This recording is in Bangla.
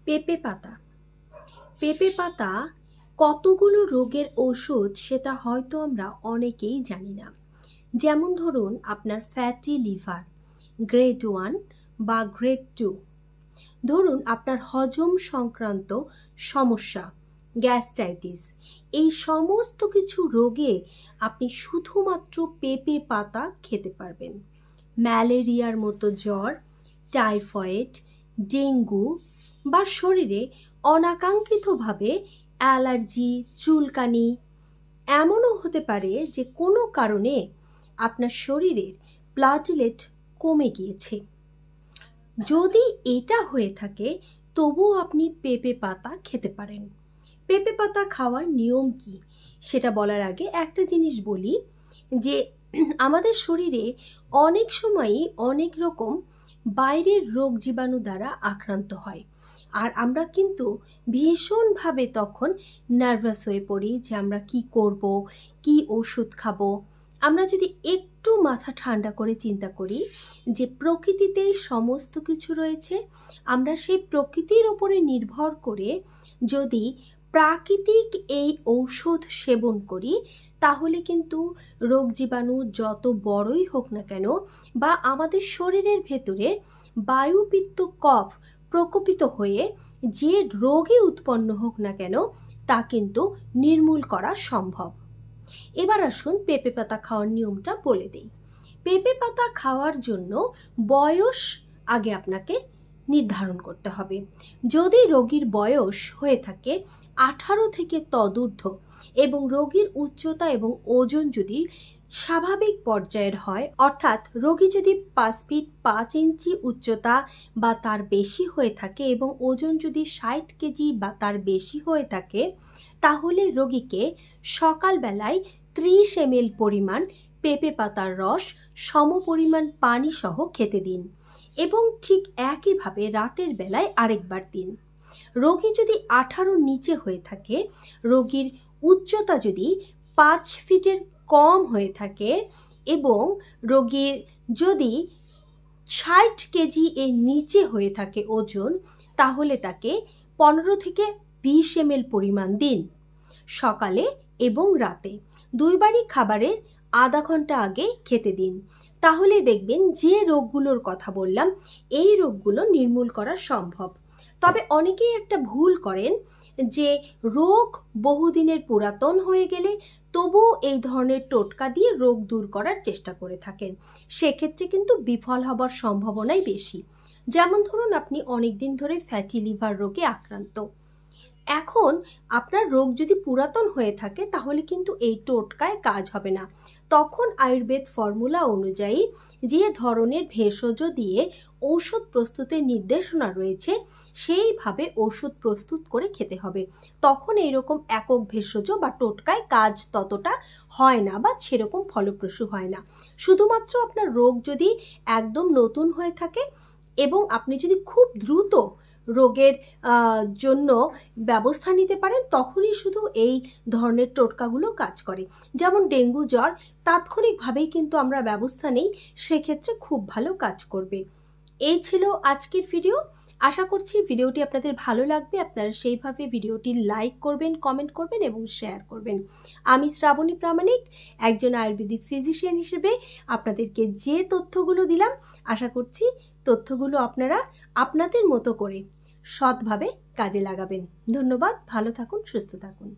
পেঁপে পাতা। পেঁপে পাতা কতগুলো রোগের ওষুধ সেটা হয়তো আমরা অনেকেই জানি না। যেমন ধরুন আপনার ফ্যাটি লিভার গ্রেড 1 বা গ্রেড 2, ধরুন আপনার হজম সংক্রান্ত সমস্যা গ্যাস্ট্রাইটিস, এই সমস্ত কিছু রোগে আপনি শুধুমাত্র পেঁপে পাতা খেতে পারবেন। ম্যালেরিয়ার মতো জ্বর, টাইফয়েড, ডেঙ্গু বা শরীরে অনাকাঙ্ক্ষিতভাবে অ্যালার্জি, চুলকানি, এমনও হতে পারে যে কোনো কারণে আপনার শরীরের প্লাটিলেট কমে গিয়েছে। যদি এটা হয়ে থাকে তবুও আপনি পেঁপে পাতা খেতে পারেন। পেঁপে পাতা খাওয়ার নিয়ম কি সেটা বলার আগে একটা জিনিস বলি যে আমাদের শরীরে অনেক সময়ই অনেক রকম বাইরের রোগ জীবাণু দ্বারা আক্রান্ত হয়, আর আমরা কিন্তু ভীষণভাবে তখন নার্ভাস হয়ে পড়ি যে আমরা কি করব, কি ওষুধ খাবো। আমরা যদি একটু মাথা ঠান্ডা করে চিন্তা করি যে প্রকৃতিতেই সমস্ত কিছু রয়েছে, আমরা সেই প্রকৃতির ওপরে নির্ভর করে যদি প্রাকৃতিক এই ঔষধ সেবন করি, তাহলে কিন্তু রোগ জীবাণু যত বড়ই হোক না কেন বা আমাদের শরীরের ভেতরে বায়ুপিত্ত কফ প্রকোপিত হয়ে যে রোগই উৎপন্ন হোক না কেন তা কিন্তু নির্মূল করা সম্ভব। এবার আসুন পেঁপে পাতা খাওয়ার নিয়মটা বলে দিই। পেঁপে পাতা খাওয়ার জন্য বয়স আগে আপনাকে নির্ধারণ করতে হবে। যদি রোগীর বয়স হয়ে থাকে 18 থেকে তদূর্ধ্ব এবং রোগীর উচ্চতা এবং ওজন যদি স্বাভাবিক পর্যায়ের হয়, অর্থাৎ রোগী যদি 5 ফিট 5 ইঞ্চি উচ্চতা বা তার বেশি হয়ে থাকে এবং ওজন যদি 60 কেজি বা তার বেশি হয়ে থাকে, তাহলে রোগীকে সকালবেলায় 30 ml পরিমাণ পেঁপে পাতার রস সমপরিমাণ পানি সহ খেতে দিন এবং ঠিক একইভাবে রাতের বেলায় আরেকবার দিন। রোগী যদি 18 নিচে হয়ে থাকে, রোগীর উচ্চতা যদি 5 ফিটের কম হয়ে থাকে এবং রোগীর যদি 60 কেজি এর নিচে হয়ে থাকে ওজন, তাহলে তাকে 15 থেকে 20 ml পরিমাণ দিন সকালে এবং রাতে। দুইবারই খাবারের আধা ঘন্টা আগে খেতে দিন। তাহলে দেখবেন যে রোগগুলোর কথা বললাম এই রোগগুলো নির্মূল করা সম্ভব। তবে অনেকেই একটা ভুল করেন যে রোগ বহুদিনের পুরাতন হয়ে গেলে তবুও এই ধরনের টোটকা দিয়ে রোগ দূর করার চেষ্টা করে থাকেন। সেক্ষেত্রে কিন্তু বিফল হবার সম্ভাবনাই বেশি। যেমন ধরুন আপনি অনেক দিন ধরে ফ্যাটি লিভার রোগে আক্রান্ত, এখন আপনার রোগ যদি পুরাতন হয়ে থাকে তাহলে কিন্তু এই টোটকায় কাজ হবে না। তখন আয়ুর্বেদ ফর্মুলা অনুযায়ী যে ধরনের ভেষজ দিয়ে ঔষধ প্রস্তুতের নির্দেশনা রয়েছে সেইভাবে ওষুধ প্রস্তুত করে খেতে হবে। তখন এইরকম একক ভেষজ বা টোটকায় কাজ ততটা হয় না বা সেরকম ফলপ্রসূ হয় না। শুধুমাত্র আপনার রোগ যদি একদম নতুন হয়ে থাকে এবং আপনি যদি খুব দ্রুত রোগের জন্য ব্যবস্থা নিতে পারেন, তখনই শুধু এই ধরনের টোটকাগুলো কাজ করে। যেমন ডেঙ্গু জ্বর তাৎক্ষণিকভাবেই কিন্তু আমরা ব্যবস্থা নেই, সেক্ষেত্রে খুব ভালো কাজ করবে। এই ছিল আজকের ভিডিও। আশা করছি ভিডিওটি আপনাদের ভালো লাগবে। আপনারা সেইভাবে ভিডিওটি লাইক করবেন, কমেন্ট করবেন এবং শেয়ার করবেন। আমি শ্রাবণী প্রামাণিক, একজন আয়ুর্বেদিক ফিজিশিয়ান হিসেবে আপনাদেরকে যে তথ্যগুলো দিলাম, আশা করছি তথ্যগুলো আপনারা আপনাদের মতো করে সৎভাবে কাজে লাগাবেন। ধন্যবাদ। ভালো থাকুন, সুস্থ থাকুন।